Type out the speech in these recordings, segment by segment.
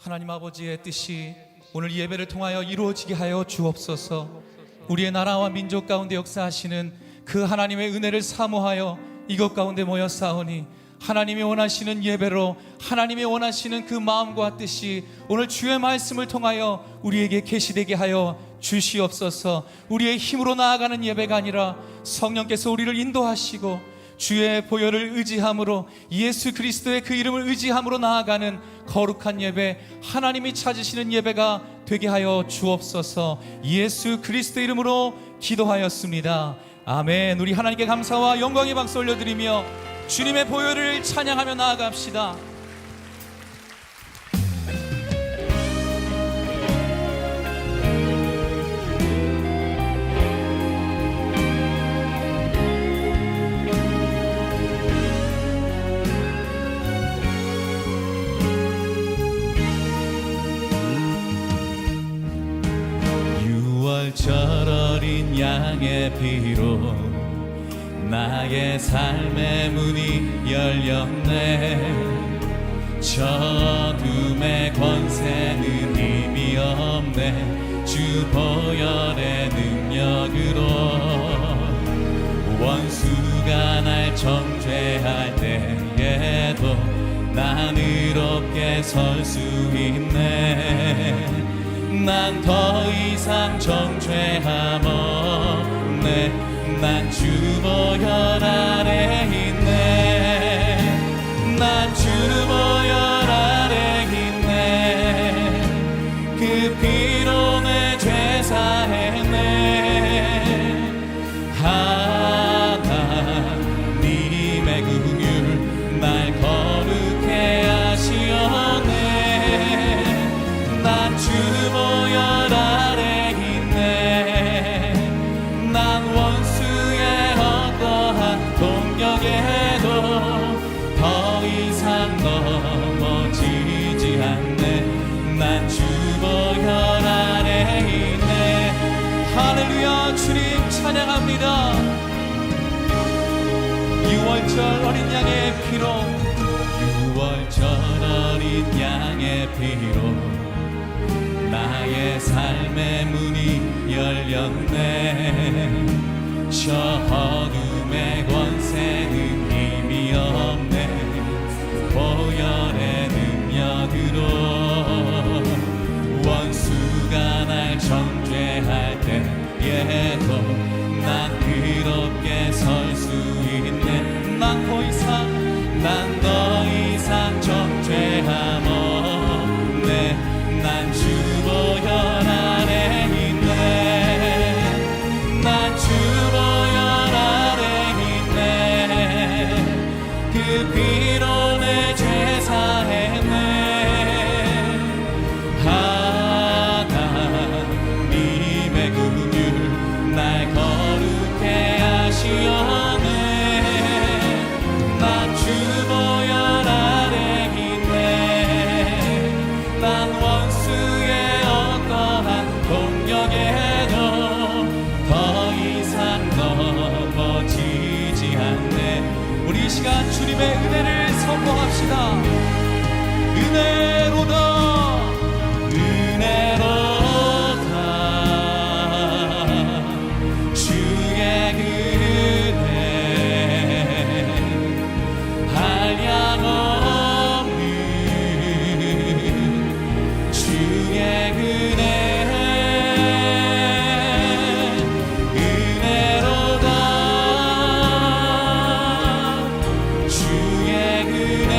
하나님 아버지의 뜻이 오늘 이 예배를 통하여 이루어지게 하여 주옵소서. 우리의 나라와 민족 가운데 역사하시는 그 하나님의 은혜를 사모하여 이것 가운데 모여 싸우니 하나님이 원하시는 예배로 하나님이 원하시는 그 마음과 뜻이 오늘 주의 말씀을 통하여 우리에게 계시되게 하여 주시옵소서. 우리의 힘으로 나아가는 예배가 아니라 성령께서 우리를 인도하시고 주의 보혈을 의지함으로 예수 그리스도의 그 이름을 의지함으로 나아가는 거룩한 예배, 하나님이 찾으시는 예배가 되게 하여 주옵소서. 예수 그리스도 이름으로 기도하였습니다. 아멘. 우리 하나님께 감사와 영광의 박수 올려드리며 주님의 보혈을 찬양하며 나아갑시다. 절 어린 양의 피로 나의 삶의 문이 열렸네. 저 어둠의 권세는 힘이 없네. 주 보혈의 능력으로 원수가 날 정죄할 때에도 난 의롭게 설 수 있네. 난 더 이상 정죄함 없네. 난 주 보혈 아래 있네. 난 주 보혈 아래 있네. 그 피로 내 죄 사했네. 하나님의 긍휼 날 거룩해 하시었네. 난 주 보혈 아래 있네. 난 원수의 어떠한 동력에도 더 이상 넘어지지 않네. 난 주 보혈 아래 있네. 할렐루야. 주님 찬양합니다. 유월절 어린 양의 피로, 유월절 어린 양의 피로 나의 삶의 문이 열렸네. 저 어둠의 권세는 힘이 없네. 보혈의 능력으로 원수가 날 정죄할 때에도 난 그렇게 설 수 있네. 난 더 이상 정죄함 없네. 난 주 보혈 아래 있네. 난 주 보혈 아래 있네. 그 피로 내 죄 사했네. 하나님의 긍휼 날 거룩해 하시었네. 난 주 보혈 아래 있네. 난 원수의 어떠한 동력에도 더 이상 넘어지지 않네. 우리 이 시간 주님의 은혜를 선포합시다. 은혜로다. 은혜로다. 주의 은혜 한량없는 주의 은혜. 은혜로다. 주의 은혜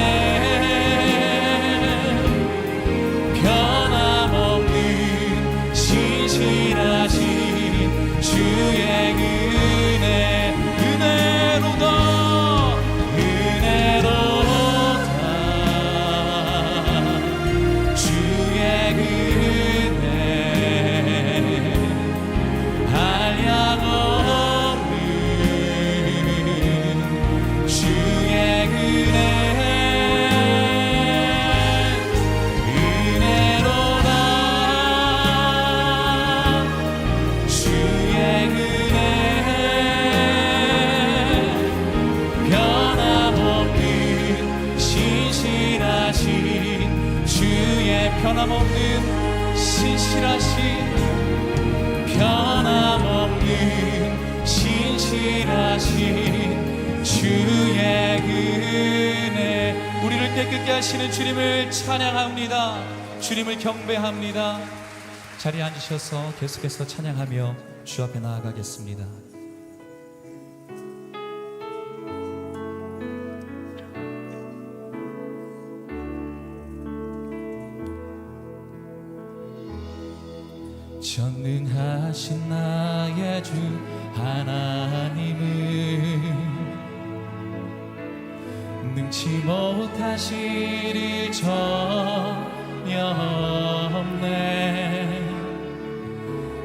주의 변함없는 신실하신 주의 은혜, 우리를 깨끗게 하시는 주님을 찬양합니다. 주님을 경배합니다. 자리에 앉으셔서 계속해서 찬양하며 주 앞에 나아가겠습니다. 전능하신 나의 주 하나님은 능치 못하실 일 전혀 없네.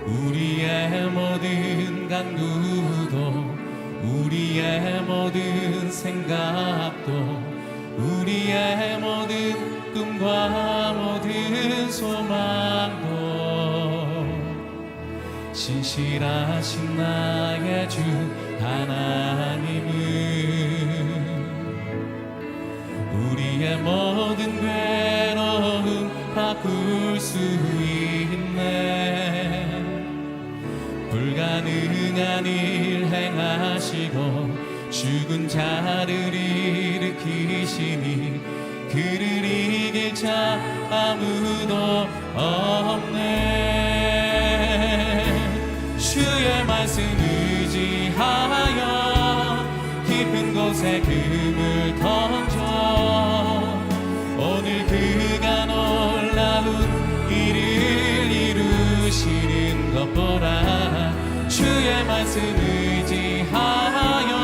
우리의 모든 간구도 우리의 모든 생각도 우리의 모든 꿈과 모든 소망도 신실하신 나의 주 하나님은 우리의 모든 괴로움 바꿀 수 있네. 불가능한 일 행하시고 죽은 자를 일으키시니 그를 이길 자 아무도 없네. 주의 말씀 의지하여 깊은 곳에 금을 던져 오늘 그가 놀라운 일을 이루시는 것 보라. 주의 말씀 의지하여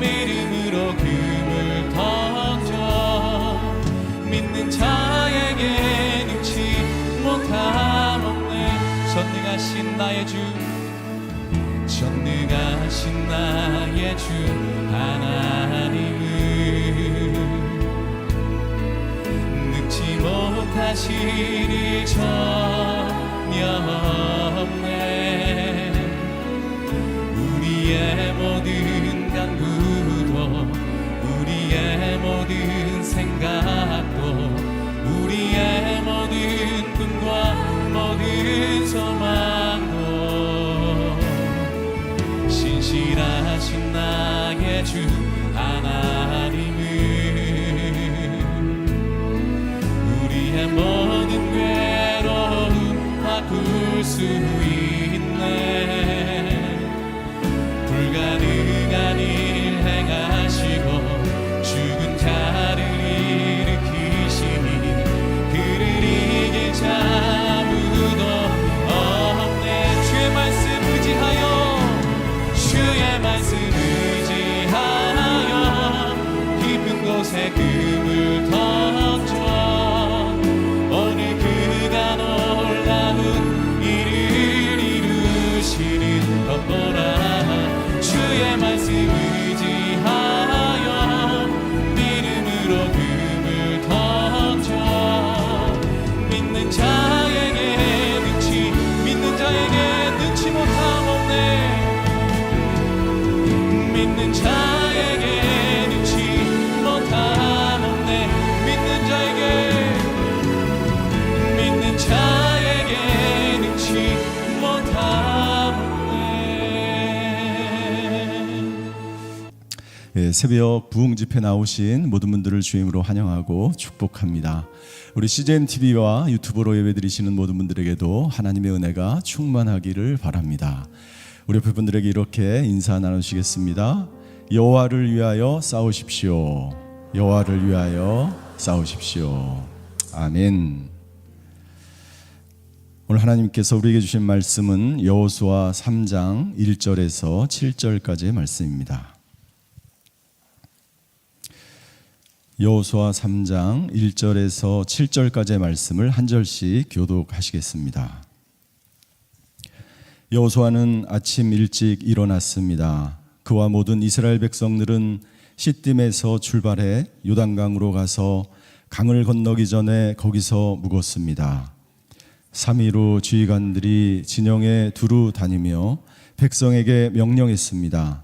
믿음으로 금을 던져 믿는 자에게 능치 못함 없네. 전능하신 나의 주, 전능하신 나의 주 하나님은 능치 못하실 일 전혀 없네. 우리의 모든 간구도 우리의 모든 생각도 우리의 모든 꿈과 모든 소망도 신실하신 나의 주 하나님은 우리의 모든 괴로움 바꿀 수 있네. 불가능한 일 행하시고 죽은 자를 일으키시니 그를 이길 자 아무도 없네. 주의 말씀 의지하여 주의 말씀 의지하여 깊은 곳에 금을 던져 오늘 그가 놀라운 일을 이루시는 것 보라. 주의 말씀 의지하여 믿음으로 금을 던져 믿는 자에게 능치 못함 없네. 믿는 자에게 능치 못함 없네. 믿는 자에게 능치 못함 없네. 새벽 부흥 집회 나오신 모든 분들을 주임으로 환영하고 축복합니다. 우리 CGN TV와 유튜브로 예배드리시는 모든 분들에게도 하나님의 은혜가 충만하기를 바랍니다. 우리 옆에 분들에게 이렇게 인사 나누시겠습니다. 여호와를 위하여 싸우십시오. 여호와를 위하여 싸우십시오. 아멘. 오늘 하나님께서 우리에게 주신 말씀은 여호수아 3장 1절에서 7절까지의 말씀입니다. 여호수아 3장 1절에서 7절까지의 말씀을 한 절씩 교독하시겠습니다. 여호수아는 아침 일찍 일어났습니다. 그와 모든 이스라엘 백성들은 시딤에서 출발해 요단강으로 가서 강을 건너기 전에 거기서 묵었습니다. 3일 후 지휘관들이 진영에 두루 다니며 백성에게 명령했습니다.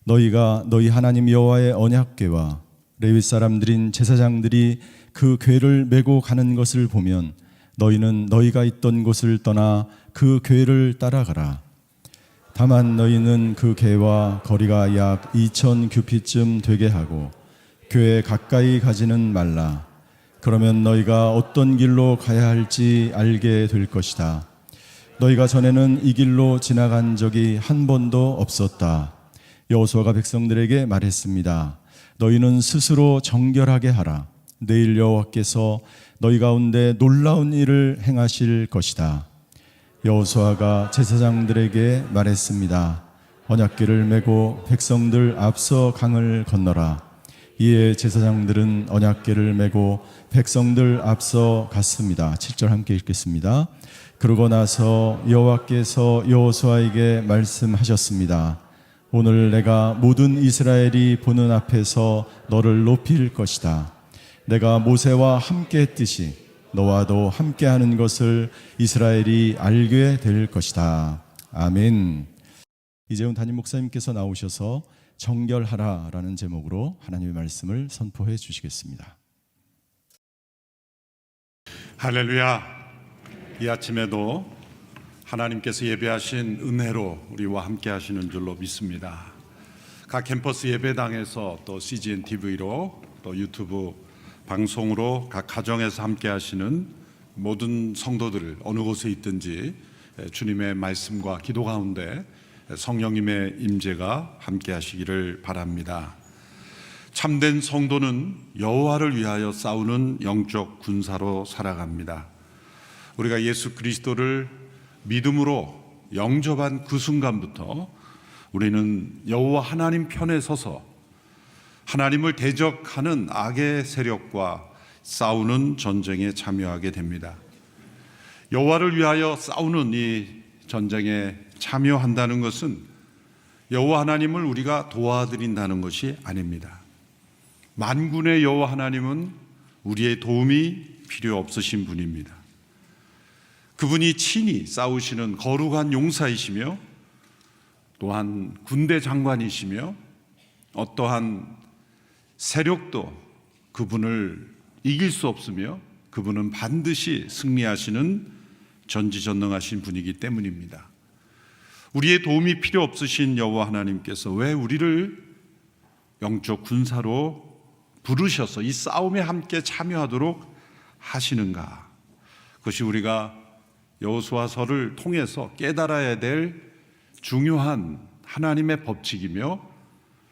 너희가 너희 하나님 여호와의 언약궤와 레위 사람들인 제사장들이 그 궤를 메고 가는 것을 보면 너희는 너희가 있던 곳을 떠나 그 궤를 따라가라. 다만 너희는 그 궤와 거리가 약 2000 규빗쯤 되게 하고 궤에 가까이 가지는 말라. 그러면 너희가 어떤 길로 가야 할지 알게 될 것이다. 너희가 전에는 이 길로 지나간 적이 한 번도 없었다. 여호수아가 백성들에게 말했습니다. 너희는 스스로 정결하게 하라. 내일 여호와께서 너희 가운데 놀라운 일을 행하실 것이다. 여호수아가 제사장들에게 말했습니다. 언약궤를 메고 백성들 앞서 강을 건너라. 이에 제사장들은 언약궤를 메고 백성들 앞서 갔습니다. 7절 함께 읽겠습니다. 그러고 나서 여호와께서 여호수아에게 말씀하셨습니다. 오늘 내가 모든 이스라엘이 보는 앞에서 너를 높일 것이다. 내가 모세와 함께 했듯이 너와도 함께하는 것을 이스라엘이 알게 될 것이다. 아멘. 이재훈 담임 목사님께서 나오셔서 정결하라라는 제목으로 하나님의 말씀을 선포해 주시겠습니다. 할렐루야. 이 아침에도 하나님께서 예배하신 은혜로 우리와 함께 하시는 줄로 믿습니다. 각 캠퍼스 예배당에서 또 CGN TV로 또 유튜브 방송으로 각 가정에서 함께 하시는 모든 성도들 어느 곳에 있든지 주님의 말씀과 기도 가운데 성령님의 임재가 함께 하시기를 바랍니다. 참된 성도는 여호와를 위하여 싸우는 영적 군사로 살아갑니다. 우리가 예수 그리스도를 믿음으로 영접한 그 순간부터 우리는 여호와 하나님 편에 서서 하나님을 대적하는 악의 세력과 싸우는 전쟁에 참여하게 됩니다. 여호와를 위하여 싸우는 이 전쟁에 참여한다는 것은 여호와 하나님을 우리가 도와드린다는 것이 아닙니다. 만군의 여호와 하나님은 우리의 도움이 필요 없으신 분입니다. 그분이 친히 싸우시는 거룩한 용사이시며 또한 군대 장관이시며 어떠한 세력도 그분을 이길 수 없으며 그분은 반드시 승리하시는 전지전능하신 분이기 때문입니다. 우리의 도움이 필요 없으신 여호와 하나님께서 왜 우리를 영적 군사로 부르셔서 이 싸움에 함께 참여하도록 하시는가? 그것이 우리가 여호수아서를 통해서 깨달아야 될 중요한 하나님의 법칙이며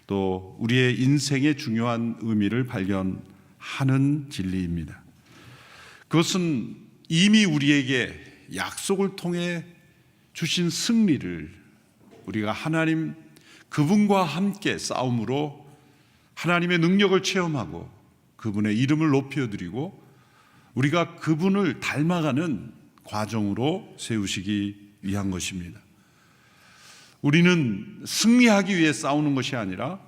또 우리의 인생의 중요한 의미를 발견하는 진리입니다. 그것은 이미 우리에게 약속을 통해 주신 승리를 우리가 하나님 그분과 함께 싸움으로 하나님의 능력을 체험하고 그분의 이름을 높여드리고 우리가 그분을 닮아가는 과정으로 세우시기 위한 것입니다. 우리는 승리하기 위해 싸우는 것이 아니라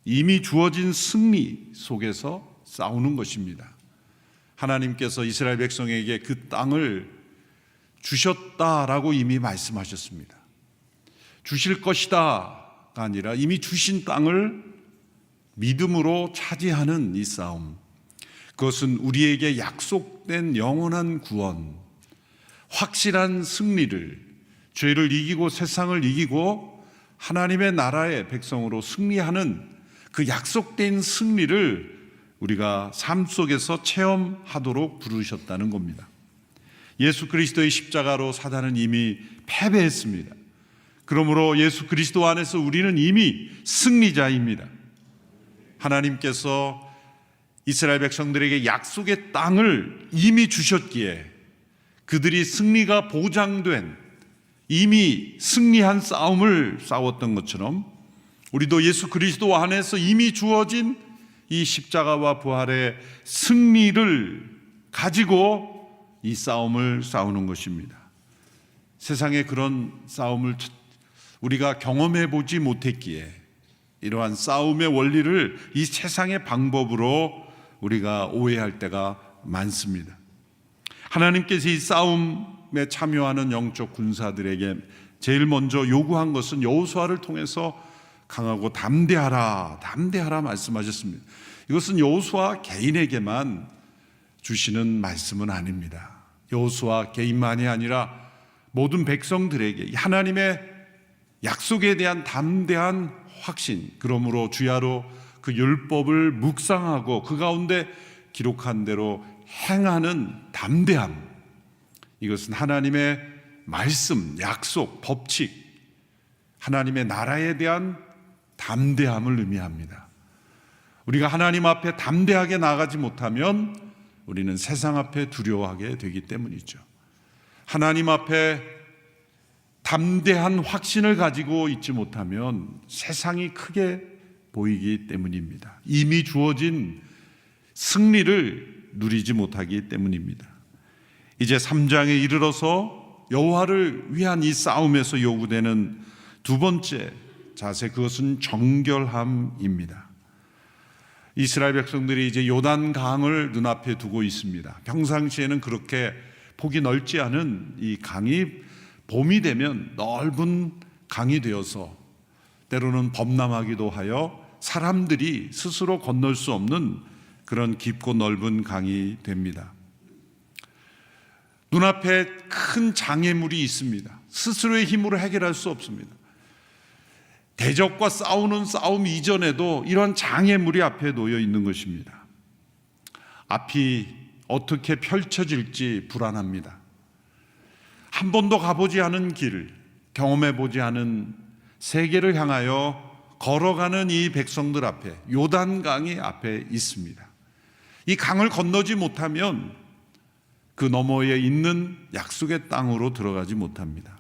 이미 주어진 승리 속에서 싸우는 것입니다. 하나님께서 이스라엘 백성에게 그 땅을 주셨다라고 이미 말씀하셨습니다. 주실 것이다가 아니라 이미 주신 땅을 믿음으로 차지하는 이 싸움, 그것은 우리에게 약속된 영원한 구원, 확실한 승리를, 죄를 이기고 세상을 이기고 하나님의 나라의 백성으로 승리하는 그 약속된 승리를 우리가 삶 속에서 체험하도록 부르셨다는 겁니다. 예수 그리스도의 십자가로 사단은 이미 패배했습니다. 그러므로 예수 그리스도 안에서 우리는 이미 승리자입니다. 하나님께서 이스라엘 백성들에게 약속의 땅을 이미 주셨기에 그들이 승리가 보장된 이미 승리한 싸움을 싸웠던 것처럼 우리도 예수 그리스도 안에서 이미 주어진 이 십자가와 부활의 승리를 가지고 이 싸움을 싸우는 것입니다. 세상에 그런 싸움을 우리가 경험해 보지 못했기에 이러한 싸움의 원리를 이 세상의 방법으로 우리가 오해할 때가 많습니다. 하나님께서 이 싸움에 참여하는 영적 군사들에게 제일 먼저 요구한 것은 여호수아를 통해서 강하고 담대하라 말씀하셨습니다. 이것은 여호수아 개인에게만 주시는 말씀은 아닙니다. 여호수아 개인만이 아니라 모든 백성들에게 하나님의 약속에 대한 담대한 확신, 그러므로 주야로 그 율법을 묵상하고 그 가운데 기록한 대로 행하는 담대함, 이것은 하나님의 말씀, 약속, 법칙, 하나님의 나라에 대한 담대함을 의미합니다. 우리가 하나님 앞에 담대하게 나가지 못하면 우리는 세상 앞에 두려워하게 되기 때문이죠. 하나님 앞에 담대한 확신을 가지고 있지 못하면 세상이 크게 보이기 때문입니다. 이미 주어진 승리를 누리지 못하기 때문입니다. 이제 3장에 이르러서 여호와를 위한 이 싸움에서 요구되는 두 번째 자세, 그것은 정결함입니다. 이스라엘 백성들이 이제 요단강을 눈앞에 두고 있습니다. 평상시에는 그렇게 폭이 넓지 않은 이 강이 봄이 되면 넓은 강이 되어서 때로는 범람하기도 하여 사람들이 스스로 건널 수 없는 그런 깊고 넓은 강이 됩니다. 눈앞에 큰 장애물이 있습니다. 스스로의 힘으로 해결할 수 없습니다. 대적과 싸우는 싸움 이전에도 이런 장애물이 앞에 놓여 있는 것입니다. 앞이 어떻게 펼쳐질지 불안합니다. 한 번도 가보지 않은 길, 경험해보지 않은 세계를 향하여 걸어가는 이 백성들 앞에 요단강이 앞에 있습니다. 이 강을 건너지 못하면 그 너머에 있는 약속의 땅으로 들어가지 못합니다.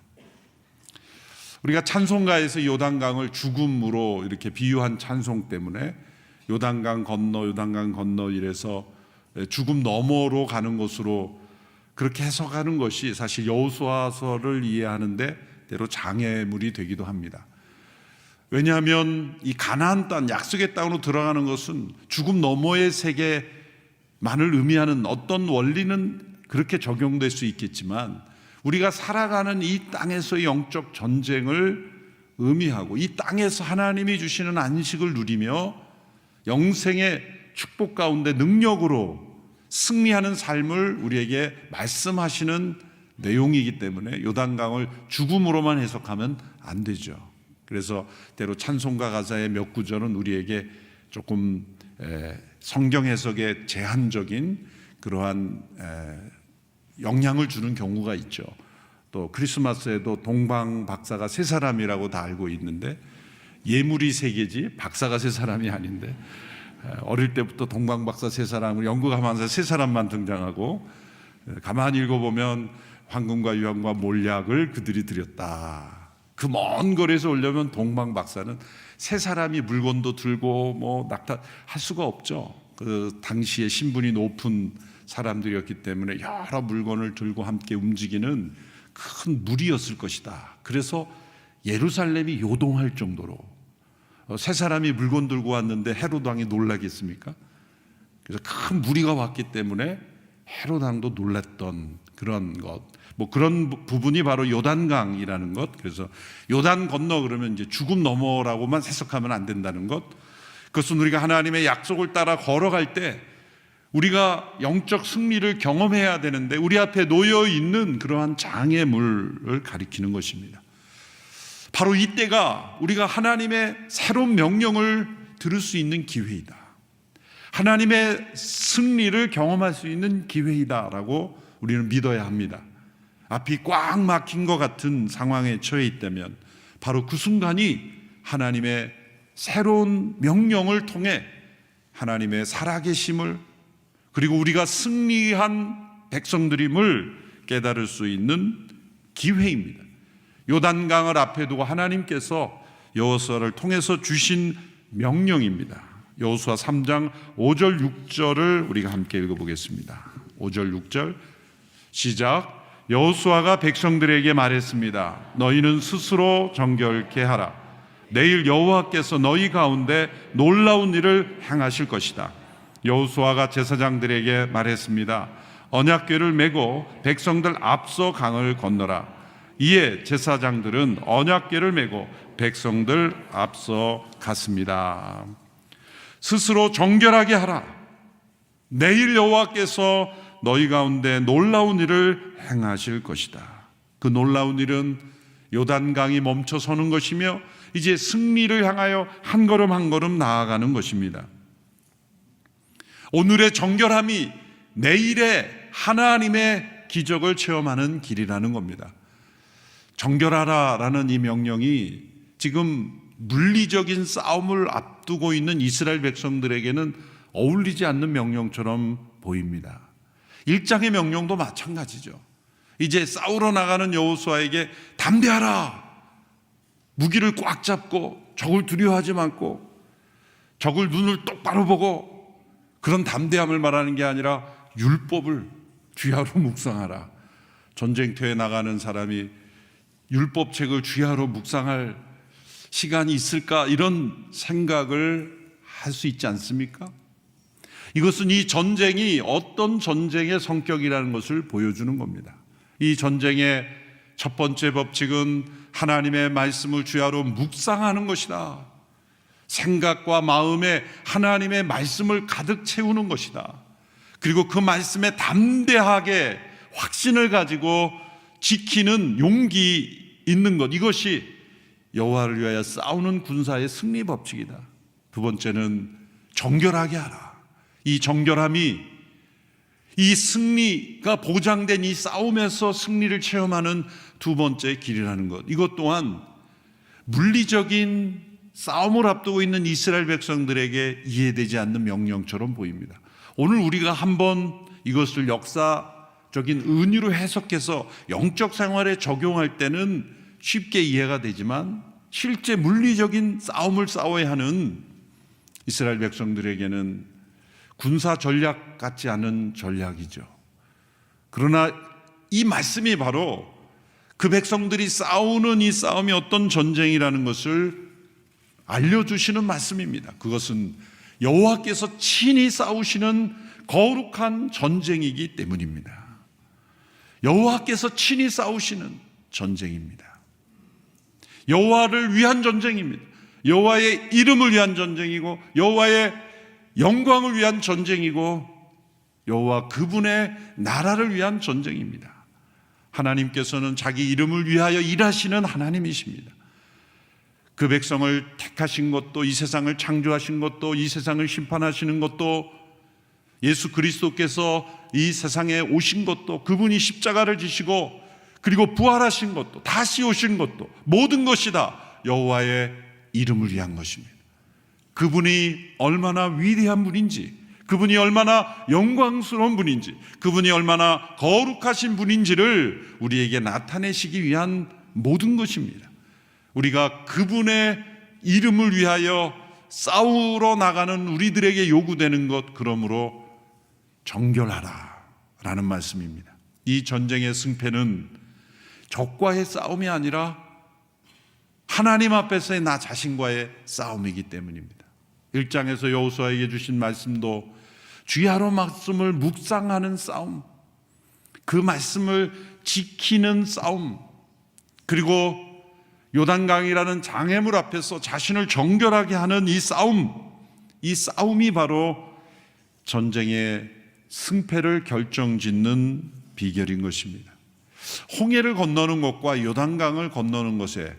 우리가 찬송가에서 요단강을 죽음으로 이렇게 비유한 찬송 때문에 요단강 건너 이래서 죽음 너머로 가는 것으로 그렇게 해석하는 것이 사실 여호수아서를 이해하는데 때로 장애물이 되기도 합니다. 왜냐하면 이 가나안 땅, 약속의 땅으로 들어가는 것은 죽음 너머의 세계만을 의미하는 어떤 원리는 그렇게 적용될 수 있겠지만 우리가 살아가는 이 땅에서의 영적 전쟁을 의미하고 이 땅에서 하나님이 주시는 안식을 누리며 영생의 축복 가운데 능력으로 승리하는 삶을 우리에게 말씀하시는 내용이기 때문에 요단강을 죽음으로만 해석하면 안 되죠. 그래서 때로 찬송가 가사의 몇 구절은 우리에게 조금 성경 해석에 제한적인 그러한 영향을 주는 경우가 있죠. 또 크리스마스에도 동방 박사가 세 사람이라고 다 알고 있는데 예물이 세 개지 박사가 세 사람이 아닌데 어릴 때부터 동방 박사 세 사람을 연구하면서 세 사람만 등장하고 가만히 읽어보면 황금과 유황과 몰약을 그들이 드렸다. 그 먼 거리에서 오려면 동방 박사는 세 사람이 물건도 들고 뭐 낙타할 수가 없죠. 그 당시에 신분이 높은 사람들이었기 때문에 여러 물건을 들고 함께 움직이는 큰 무리였을 것이다. 그래서 예루살렘이 요동할 정도로 세 사람이 물건 들고 왔는데 헤롯 왕이 놀라겠습니까? 그래서 큰 무리가 왔기 때문에 헤롯 왕도 놀랐던 그런 것, 뭐 그런 부분이 바로 요단강이라는 것. 그래서 요단 건너 그러면 이제 죽음 너머라고만 해석하면 안 된다는 것. 그것은 우리가 하나님의 약속을 따라 걸어갈 때 우리가 영적 승리를 경험해야 되는데 우리 앞에 놓여 있는 그러한 장애물을 가리키는 것입니다. 바로 이때가 우리가 하나님의 새로운 명령을 들을 수 있는 기회이다. 하나님의 승리를 경험할 수 있는 기회이다라고 우리는 믿어야 합니다. 앞이 꽉 막힌 것 같은 상황에 처해 있다면 바로 그 순간이 하나님의 새로운 명령을 통해 하나님의 살아계심을 그리고 우리가 승리한 백성들임을 깨달을 수 있는 기회입니다. 요단강을 앞에 두고 하나님께서 여호수아를 통해서 주신 명령입니다. 여호수아 3장 5절 6절을 우리가 함께 읽어보겠습니다. 5절 6절 시작. 여호수아가 백성들에게 말했습니다. 너희는 스스로 정결케 하라. 내일 여호와께서 너희 가운데 놀라운 일을 행하실 것이다. 여호수아가 제사장들에게 말했습니다. 언약궤를 메고 백성들 앞서 강을 건너라. 이에 제사장들은 언약궤를 메고 백성들 앞서 갔습니다. 스스로 정결하게 하라. 내일 여호와께서 너희 가운데 놀라운 일을 행하실 것이다. 그 놀라운 일은 요단강이 멈춰서는 것이며 이제 승리를 향하여 한 걸음 한 걸음 나아가는 것입니다. 오늘의 정결함이 내일의 하나님의 기적을 체험하는 길이라는 겁니다. 정결하라라는 이 명령이 지금 물리적인 싸움을 앞두고 있는 이스라엘 백성들에게는 어울리지 않는 명령처럼 보입니다. 1장의 명령도 마찬가지죠. 이제 싸우러 나가는 여호수아에게 담대하라. 무기를 꽉 잡고 적을 두려워하지 않고 적을 눈을 똑바로 보고, 그런 담대함을 말하는 게 아니라 율법을 주야로 묵상하라. 전쟁터에 나가는 사람이 율법책을 주야로 묵상할 시간이 있을까, 이런 생각을 할 수 있지 않습니까? 이것은 이 전쟁이 어떤 전쟁의 성격이라는 것을 보여주는 겁니다. 이 전쟁의 첫 번째 법칙은 하나님의 말씀을 주야로 묵상하는 것이다. 생각과 마음에 하나님의 말씀을 가득 채우는 것이다. 그리고 그 말씀에 담대하게 확신을 가지고 지키는 용기 있는 것, 이것이 여호와를 위하여 싸우는 군사의 승리 법칙이다. 두 번째는 정결하게 하라. 이 정결함이 이 승리가 보장된 이 싸움에서 승리를 체험하는 두 번째 길이라는 것, 이것 또한 물리적인 싸움을 앞두고 있는 이스라엘 백성들에게 이해되지 않는 명령처럼 보입니다. 오늘 우리가 한번 이것을 역사적인 은유로 해석해서 영적 생활에 적용할 때는 쉽게 이해가 되지만, 실제 물리적인 싸움을 싸워야 하는 이스라엘 백성들에게는 군사 전략 같지 않은 전략이죠. 그러나 이 말씀이 바로 그 백성들이 싸우는 이 싸움이 어떤 전쟁이라는 것을 알려주시는 말씀입니다. 그것은 여호와께서 친히 싸우시는 거룩한 전쟁이기 때문입니다. 여호와께서 친히 싸우시는 전쟁입니다. 여호와를 위한 전쟁입니다. 여호와의 이름을 위한 전쟁이고, 여호와의 영광을 위한 전쟁이고, 여호와 그분의 나라를 위한 전쟁입니다. 하나님께서는 자기 이름을 위하여 일하시는 하나님이십니다. 그 백성을 택하신 것도, 이 세상을 창조하신 것도, 이 세상을 심판하시는 것도, 예수 그리스도께서 이 세상에 오신 것도, 그분이 십자가를 지시고 그리고 부활하신 것도, 다시 오신 것도, 모든 것이 다 여호와의 이름을 위한 것입니다. 그분이 얼마나 위대한 분인지, 그분이 얼마나 영광스러운 분인지, 그분이 얼마나 거룩하신 분인지를 우리에게 나타내시기 위한 모든 것입니다. 우리가 그분의 이름을 위하여 싸우러 나가는 우리들에게 요구되는 것, 그러므로 정결하라 라는 말씀입니다. 이 전쟁의 승패는 적과의 싸움이 아니라 하나님 앞에서의 나 자신과의 싸움이기 때문입니다. 1장에서 여호수아에게 주신 말씀도 주야로 말씀을 묵상하는 싸움, 그 말씀을 지키는 싸움, 그리고 요단강이라는 장애물 앞에서 자신을 정결하게 하는 이 싸움이 바로 전쟁의 승패를 결정짓는 비결인 것입니다. 홍해를 건너는 것과 요단강을 건너는 것에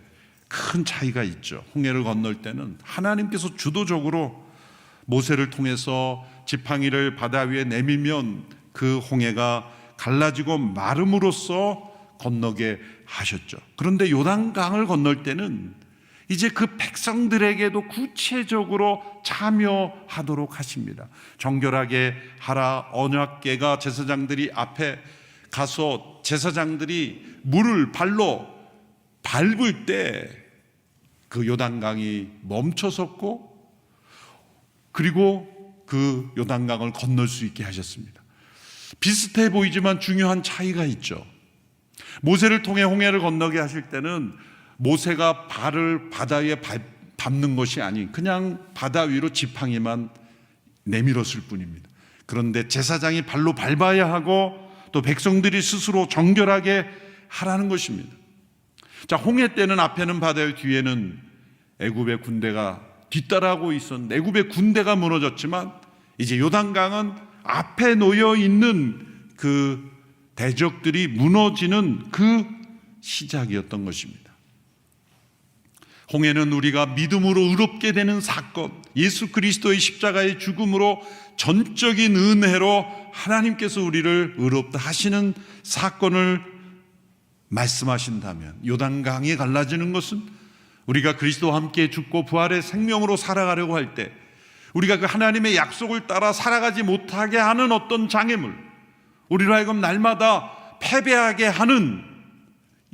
큰 차이가 있죠. 홍해를 건널 때는 하나님께서 주도적으로 모세를 통해서 지팡이를 바다 위에 내밀면 그 홍해가 갈라지고 마름으로써 건너게 하셨죠. 그런데 요단강을 건널 때는 이제 그 백성들에게도 구체적으로 참여하도록 하십니다. 정결하게 하라. 언약궤가 제사장들이 앞에 가서 제사장들이 물을 발로 밟을 때 그 요단강이 멈춰섰고, 그리고 그 요단강을 건널 수 있게 하셨습니다. 비슷해 보이지만 중요한 차이가 있죠. 모세를 통해 홍해를 건너게 하실 때는 모세가 발을 바다 위에 밟는 것이 아닌 그냥 바다 위로 지팡이만 내밀었을 뿐입니다. 그런데 제사장이 발로 밟아야 하고 또 백성들이 스스로 정결하게 하라는 것입니다. 자, 홍해 때는 앞에는 바다요, 뒤에는 애굽의 군대가 뒤따라하고 있었던 애굽의 군대가 무너졌지만 이제 요단강은 앞에 놓여 있는 그 대적들이 무너지는 그 시작이었던 것입니다. 홍해는 우리가 믿음으로 의롭게 되는 사건, 예수 그리스도의 십자가의 죽음으로 전적인 은혜로 하나님께서 우리를 의롭다 하시는 사건을 말씀하신다면, 요단강이 갈라지는 것은 우리가 그리스도와 함께 죽고 부활의 생명으로 살아가려고 할 때 우리가 그 하나님의 약속을 따라 살아가지 못하게 하는 어떤 장애물, 우리로 하여금 날마다 패배하게 하는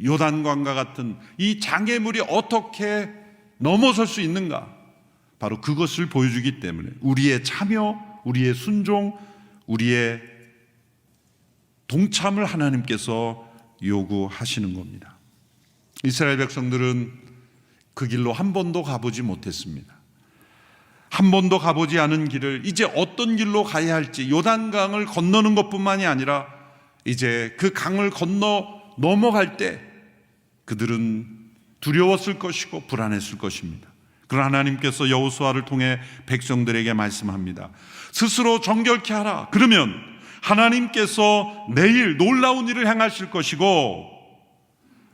요단강과 같은 이 장애물이 어떻게 넘어설 수 있는가, 바로 그것을 보여주기 때문에 우리의 참여, 우리의 순종, 우리의 동참을 하나님께서 요구하시는 겁니다. 이스라엘 백성들은 그 길로 한 번도 가보지 못했습니다. 한 번도 가보지 않은 길을 이제 어떤 길로 가야 할지, 요단강을 건너는 것뿐만이 아니라 이제 그 강을 건너 넘어갈 때 그들은 두려웠을 것이고 불안했을 것입니다. 그러나 하나님께서 여호수아를 통해 백성들에게 말씀합니다. 스스로 정결케 하라. 그러면 하나님께서 내일 놀라운 일을 행하실 것이고,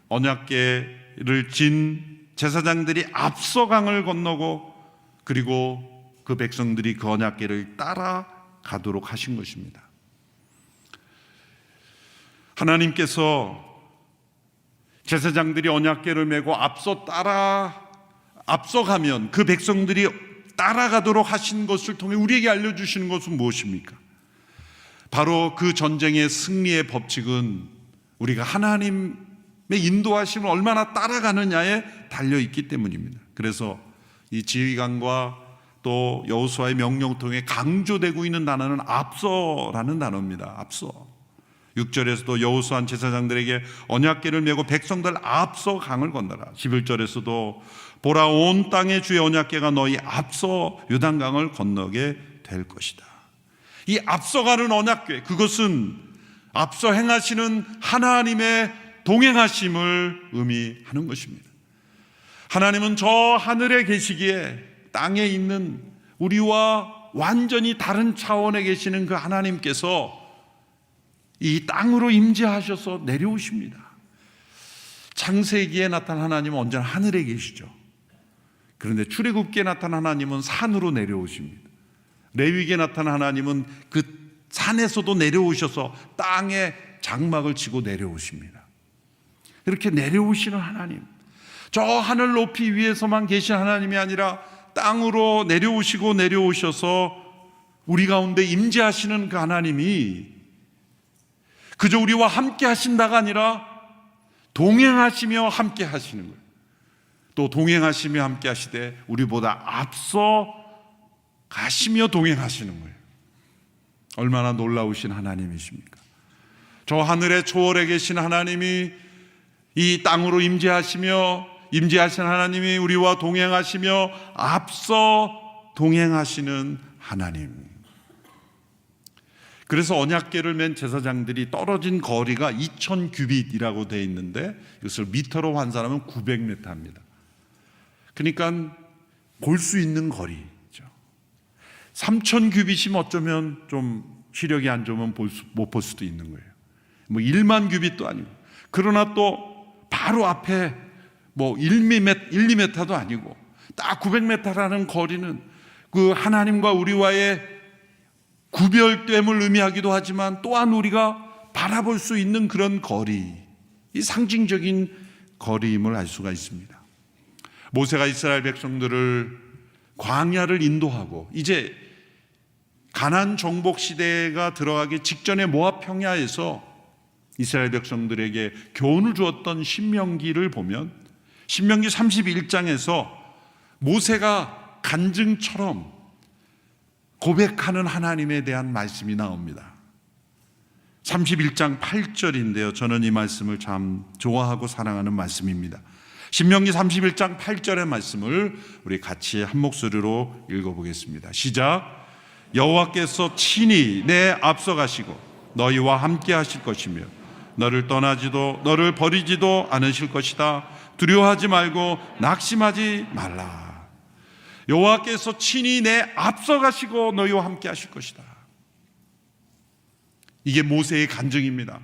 언약궤를 진 제사장들이 앞서 강을 건너고 그리고 그 백성들이 그 언약궤를 따라가도록 하신 것입니다. 하나님께서 제사장들이 언약궤를 메고 앞서가면 그 백성들이 따라가도록 하신 것을 통해 우리에게 알려주시는 것은 무엇입니까? 바로 그 전쟁의 승리의 법칙은 우리가 하나님의 인도하심을 얼마나 따라가느냐에 달려있기 때문입니다. 그래서 이 지휘관과 또 여호수아의 명령을 통해 강조되고 있는 단어는 앞서라는 단어입니다. 앞서. 6절에서도 여호수아는 제사장들에게 언약궤를 메고 백성들 앞서 강을 건너라. 11절에서도 보라, 온 땅의 주의 언약궤가 너희 앞서 요단강을 건너게 될 것이다. 이 앞서가는 언약궤, 그것은 앞서 행하시는 하나님의 동행하심을 의미하는 것입니다. 하나님은 저 하늘에 계시기에 땅에 있는 우리와 완전히 다른 차원에 계시는 그 하나님께서 이 땅으로 임재하셔서 내려오십니다. 창세기에 나타난 하나님은 언제나 하늘에 계시죠. 그런데 출애굽기에 나타난 하나님은 산으로 내려오십니다. 레위기에 나타난 하나님은 그 산에서도 내려오셔서 땅에 장막을 치고 내려오십니다. 이렇게 내려오시는 하나님, 저 하늘 높이 위에서만 계신 하나님이 아니라 땅으로 내려오셔서 우리 가운데 임재하시는 그 하나님이 그저 우리와 함께 하신다가 아니라 동행하시며 함께 하시는 거예요. 또 동행하시며 함께 하시되 우리보다 앞서 가시며 동행하시는 거예요. 얼마나 놀라우신 하나님이십니까? 저 하늘의 초월에 계신 하나님이 이 땅으로 임재하신 하나님이 우리와 동행하시며 앞서 동행하시는 하나님. 그래서 언약궤를 맨 제사장들이 떨어진 거리가 2000규빗이라고 되어 있는데 이것을 미터로 환산하면 900m입니다. 그러니까 볼 수 있는 거리죠. 3000규빗이면 어쩌면 좀 시력이 안 좋으면 못 볼 수도 있는 거예요. 뭐 1만 규빗도 아니고, 그러나 또 바로 앞에 뭐 1~2m도 아니고 딱 900m라는 거리는 그 하나님과 우리와의 구별됨을 의미하기도 하지만 또한 우리가 바라볼 수 있는 그런 거리, 이 상징적인 거리임을 알 수가 있습니다. 모세가 이스라엘 백성들을 광야를 인도하고 이제 가나안 정복 시대가 들어가기 직전에 모압 평야에서 이스라엘 백성들에게 교훈을 주었던 신명기를 보면 신명기 31장에서 모세가 간증처럼 고백하는 하나님에 대한 말씀이 나옵니다. 31장 8절인데요. 저는 이 말씀을 참 좋아하고 사랑하는 말씀입니다. 신명기 31장 8절의 말씀을 우리 같이 한 목소리로 읽어보겠습니다. 시작. 여호와께서 친히 내 앞서 가시고 너희와 함께 하실 것이며 너를 떠나지도 너를 버리지도 않으실 것이다. 두려워하지 말고 낙심하지 말라. 여호와께서 친히 내 앞서가시고 너희와 함께 하실 것이다. 이게 모세의 간증입니다.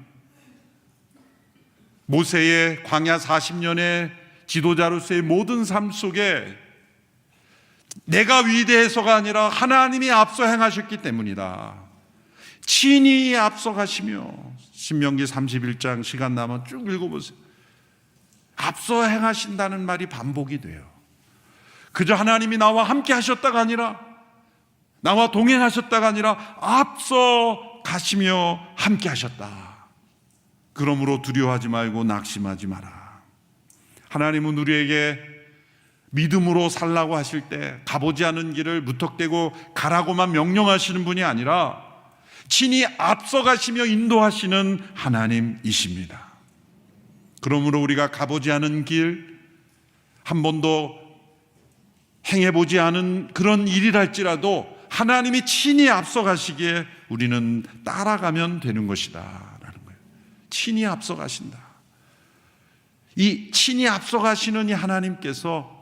모세의 광야 40년의 지도자로서의 모든 삶 속에 내가 위대해서가 아니라 하나님이 앞서 행하셨기 때문이다. 친히 앞서가시며, 신명기 31장 시간 나면 쭉 읽어보세요. 앞서 행하신다는 말이 반복이 돼요. 그저 하나님이 나와 함께 하셨다가 아니라, 나와 동행하셨다가 아니라 앞서 가시며 함께 하셨다. 그러므로 두려워하지 말고 낙심하지 마라. 하나님은 우리에게 믿음으로 살라고 하실 때 가보지 않은 길을 무턱대고 가라고만 명령하시는 분이 아니라 친히 앞서가시며 인도하시는 하나님이십니다. 그러므로 우리가 가보지 않은 길, 한 번도 행해보지 않은 그런 일이랄지라도 하나님이 친히 앞서가시기에 우리는 따라가면 되는 것이다 라는 거예요. 친히 앞서가신다. 이 친히 앞서가시는 이 하나님께서,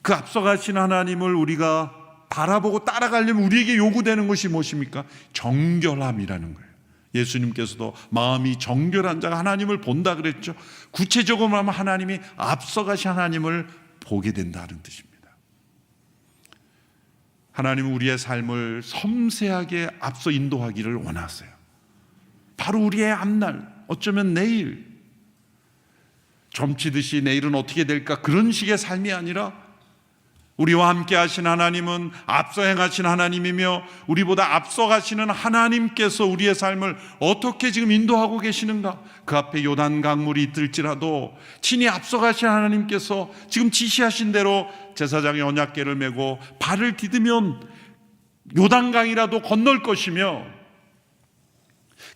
그 앞서가시는 하나님을 우리가 바라보고 따라가려면 우리에게 요구되는 것이 무엇입니까? 정결함이라는 거예요. 예수님께서도 마음이 정결한 자가 하나님을 본다 그랬죠. 구체적으로 하면 하나님이 앞서가신 하나님을 보게 된다는 뜻입니다. 하나님은 우리의 삶을 섬세하게 앞서 인도하기를 원하세요. 바로 우리의 앞날, 어쩌면 내일, 점치듯이 내일은 어떻게 될까, 그런 식의 삶이 아니라 우리와 함께 하신 하나님은 앞서 행하신 하나님이며 우리보다 앞서 가시는 하나님께서 우리의 삶을 어떻게 지금 인도하고 계시는가, 그 앞에 요단 강물이 있을지라도 친히 앞서 가신 하나님께서 지금 지시하신 대로 제사장의 언약궤를 메고 발을 디디면 요단강이라도 건널 것이며,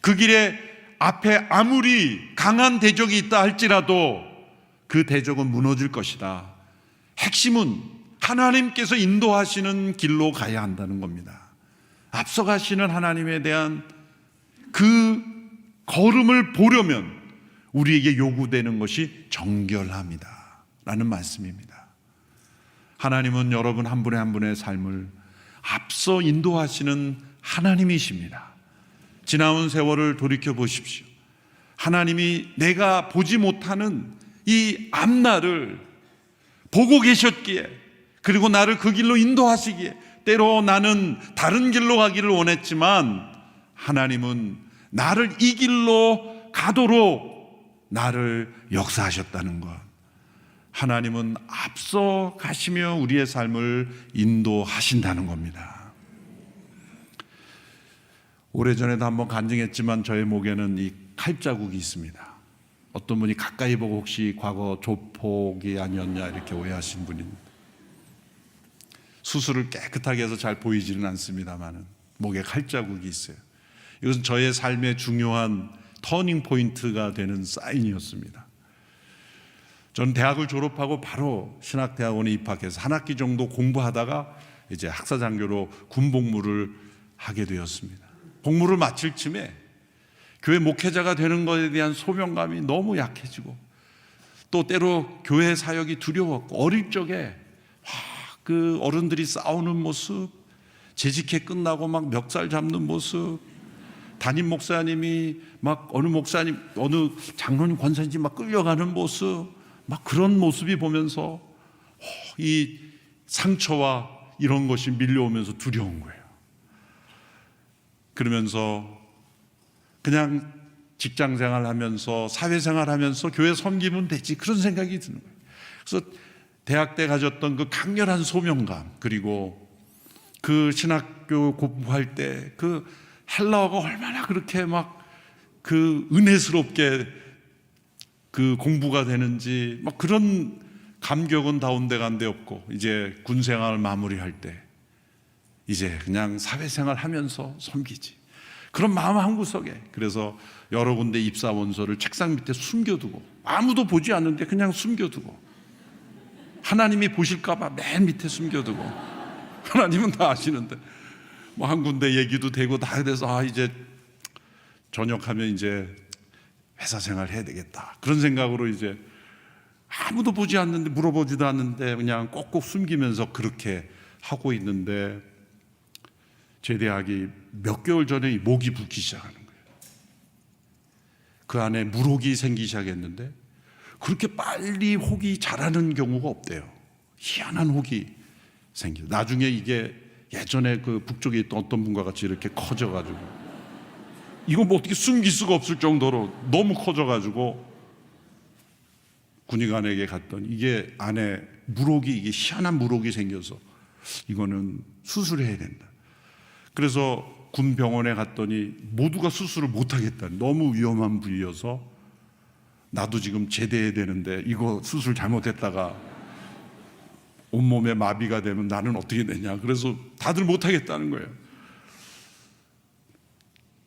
그 길에 앞에 아무리 강한 대적이 있다 할지라도 그 대적은 무너질 것이다. 핵심은 하나님께서 인도하시는 길로 가야 한다는 겁니다. 앞서가시는 하나님에 대한 그 걸음을 보려면 우리에게 요구되는 것이 정결함이다 라는 말씀입니다. 하나님은 여러분 한 분의 한 분의 삶을 앞서 인도하시는 하나님이십니다. 지나온 세월을 돌이켜 보십시오. 하나님이 내가 보지 못하는 이 앞날을 보고 계셨기에, 그리고 나를 그 길로 인도하시기에, 때로 나는 다른 길로 가기를 원했지만 하나님은 나를 이 길로 가도록 나를 역사하셨다는 것. 하나님은 앞서 가시며 우리의 삶을 인도하신다는 겁니다. 오래전에도 한번 간증했지만 저의 목에는 이 칼자국이 있습니다. 어떤 분이 가까이 보고 혹시 과거 조폭이 아니었냐 이렇게 오해하신 분이, 수술을 깨끗하게 해서 잘 보이지는 않습니다만 목에 칼자국이 있어요. 이것은 저의 삶의 중요한 터닝 포인트가 되는 사인이었습니다. 저는 대학을 졸업하고 바로 신학대학원에 입학해서 한 학기 정도 공부하다가 이제 학사장교로 군복무를 하게 되었습니다. 복무를 마칠 쯤에 교회 목회자가 되는 것에 대한 소명감이 너무 약해지고, 또 때로 교회 사역이 두려웠고, 어릴 적에 그 어른들이 싸우는 모습, 재직회 끝나고 막 멱살 잡는 모습, 담임 목사님이 막 어느 목사님, 어느 장로님 권사님이 막 끌려가는 모습, 막 그런 모습이 보면서 이 상처와 이런 것이 밀려오면서 두려운 거예요. 그러면서 그냥 직장생활 하면서 사회생활 하면서 교회 섬기면 되지, 그런 생각이 드는 거예요. 그래서 대학 때 가졌던 그 강렬한 소명감, 그리고 그 신학교 공부할 때 그 헬라어가 얼마나 그렇게 막 그 은혜스럽게 그 공부가 되는지, 막 그런 감격은 다운데간데 없고, 이제 군생활 마무리할 때 이제 그냥 사회생활 하면서 섬기지, 그런 마음 한구석에. 그래서 여러 군데 입사 원서를 책상 밑에 숨겨두고, 아무도 보지 않는데 그냥 숨겨두고, 하나님이 보실까봐 맨 밑에 숨겨두고, 하나님은 다 아시는데 뭐 한 군데 얘기도 되고 다 돼서 이제 전역하면 이제 회사 생활 해야 되겠다, 그런 생각으로 이제 아무도 보지 않는데, 물어보지도 않는데 그냥 꼭꼭 숨기면서 그렇게 하고 있는데 제대하기 몇 개월 전에 목이 붓기 시작하는 거예요. 그 안에 물혹이 생기기 시작했는데 그렇게 빨리 혹이 자라는 경우가 없대요. 희한한 혹이 생겨요. 나중에 이게 예전에 그 북쪽에 있던 어떤 분과 같이 이렇게 커져가지고, 이거 뭐 어떻게 숨길 수가 없을 정도로 너무 커져가지고 군의관에게 갔더니 이게 안에 물혹이, 이게 희한한 물혹이 생겨서 이거는 수술해야 된다. 그래서 군 병원에 갔더니 모두가 수술을 못하겠다. 너무 위험한 부위여서 나도 지금 제대해야 되는데 이거 수술 잘못했다가 온몸에 마비가 되면 나는 어떻게 되냐. 그래서 다들 못하겠다는 거예요.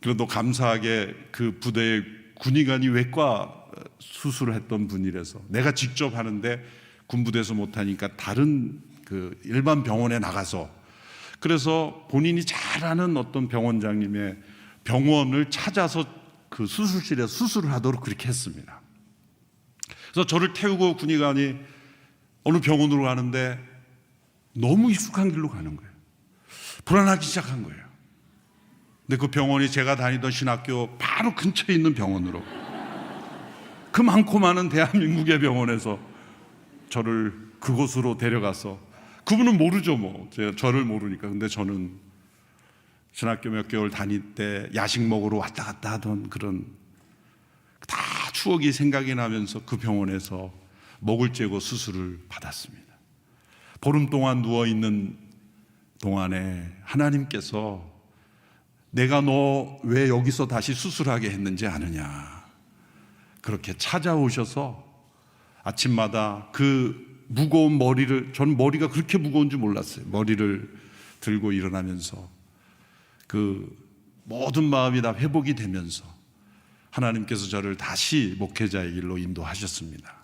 그래도 감사하게 그 부대의 군의관이 외과 수술을 했던 분이라서 내가 직접 하는데 군부대에서 못하니까 다른 그 일반 병원에 나가서, 그래서 본인이 잘 아는 어떤 병원장님의 병원을 찾아서 그 수술실에서 수술을 하도록 그렇게 했습니다. 그래서 저를 태우고 군의관이 어느 병원으로 가는데 너무 익숙한 길로 가는 거예요. 불안하기 시작한 거예요. 근데 그 병원이 제가 다니던 신학교 바로 근처에 있는 병원으로, 그 많고 많은 대한민국의 병원에서 저를 그곳으로 데려가서, 그분은 모르죠, 뭐. 저를 모르니까. 근데 저는 신학교 몇 개월 다닐 때 야식 먹으러 왔다 갔다 하던 그런 다 추억이 생각이 나면서 그 병원에서 목을 째고 수술을 받았습니다. 보름 동안 누워있는 동안에 하나님께서 내가 너 왜 여기서 다시 수술하게 했는지 아느냐, 그렇게 찾아오셔서 아침마다 그 무거운 머리를, 저는 머리가 그렇게 무거운 줄 몰랐어요. 머리를 들고 일어나면서 그 모든 마음이 다 회복이 되면서 하나님께서 저를 다시 목회자의 길로 인도하셨습니다.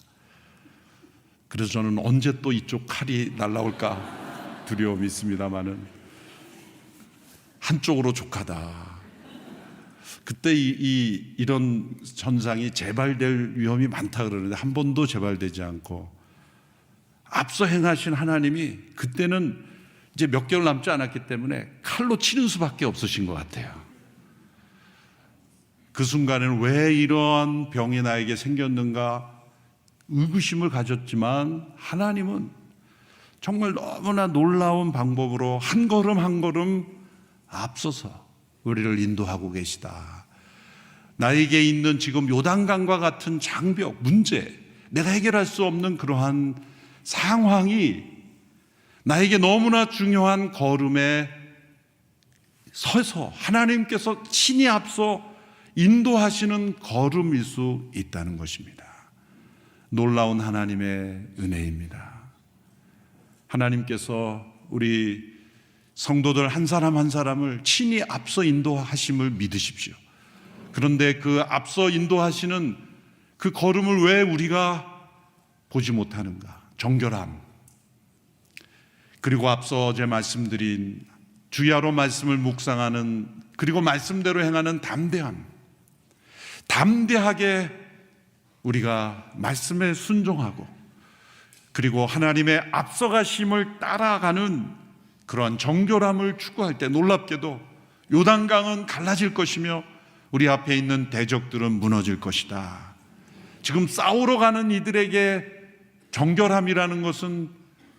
그래서 저는 언제 또 이쪽 칼이 날라올까 두려움이 있습니다만은 한쪽으로 족하다. 그때 이런 전상이 재발될 위험이 많다 그러는데 한 번도 재발되지 않고, 앞서 행하신 하나님이 그때는 이제 몇 개월 남지 않았기 때문에 칼로 치는 수밖에 없으신 것 같아요. 그 순간에는 왜 이러한 병이 나에게 생겼는가 의구심을 가졌지만 하나님은 정말 너무나 놀라운 방법으로 한 걸음 한 걸음 앞서서 우리를 인도하고 계시다. 나에게 있는 지금 요단강과 같은 장벽, 문제, 내가 해결할 수 없는 그러한 상황이 나에게 너무나 중요한 걸음에 서서 하나님께서 친히 앞서 인도하시는 걸음일 수 있다는 것입니다. 놀라운 하나님의 은혜입니다. 하나님께서 우리 성도들 한 사람 한 사람을 친히 앞서 인도하심을 믿으십시오. 그런데 그 앞서 인도하시는 그 걸음을 왜 우리가 보지 못하는가? 정결함, 그리고 앞서 어제 말씀드린 주야로 말씀을 묵상하는, 그리고 말씀대로 행하는 담대함, 담대하게 우리가 말씀에 순종하고 그리고 하나님의 앞서가심을 따라가는 그러한 정결함을 추구할 때 놀랍게도 요단강은 갈라질 것이며 우리 앞에 있는 대적들은 무너질 것이다. 지금 싸우러 가는 이들에게 정결함이라는 것은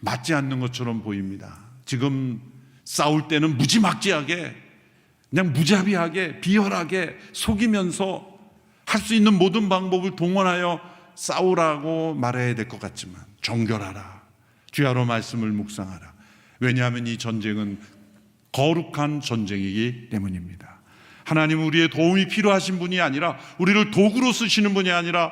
맞지 않는 것처럼 보입니다. 지금 싸울 때는 무지막지하게, 그냥 무자비하게, 비열하게 속이면서 할 수 있는 모든 방법을 동원하여 싸우라고 말해야 될 것 같지만 정결하라, 주야로 말씀을 묵상하라. 왜냐하면 이 전쟁은 거룩한 전쟁이기 때문입니다. 하나님은 우리의 도움이 필요하신 분이 아니라, 우리를 도구로 쓰시는 분이 아니라,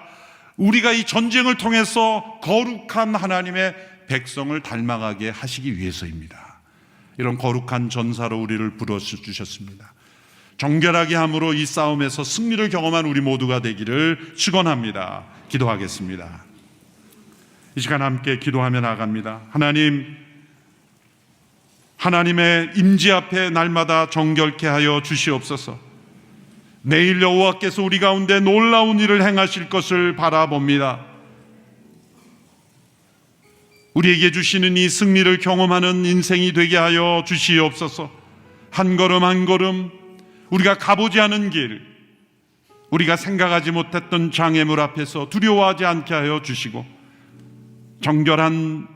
우리가 이 전쟁을 통해서 거룩한 하나님의 백성을 닮아가게 하시기 위해서입니다. 이런 거룩한 전사로 우리를 불러주셨습니다. 정결하게 함으로 이 싸움에서 승리를 경험한 우리 모두가 되기를 축원합니다. 기도하겠습니다. 이 시간 함께 기도하며 나아갑니다. 하나님의 임재 앞에 날마다 정결케 하여 주시옵소서. 내일 여호와께서 우리 가운데 놀라운 일을 행하실 것을 바라봅니다. 우리에게 주시는 이 승리를 경험하는 인생이 되게 하여 주시옵소서. 한 걸음 한 걸음 우리가 가보지 않은 길, 우리가 생각하지 못했던 장애물 앞에서 두려워하지 않게 하여 주시고, 정결한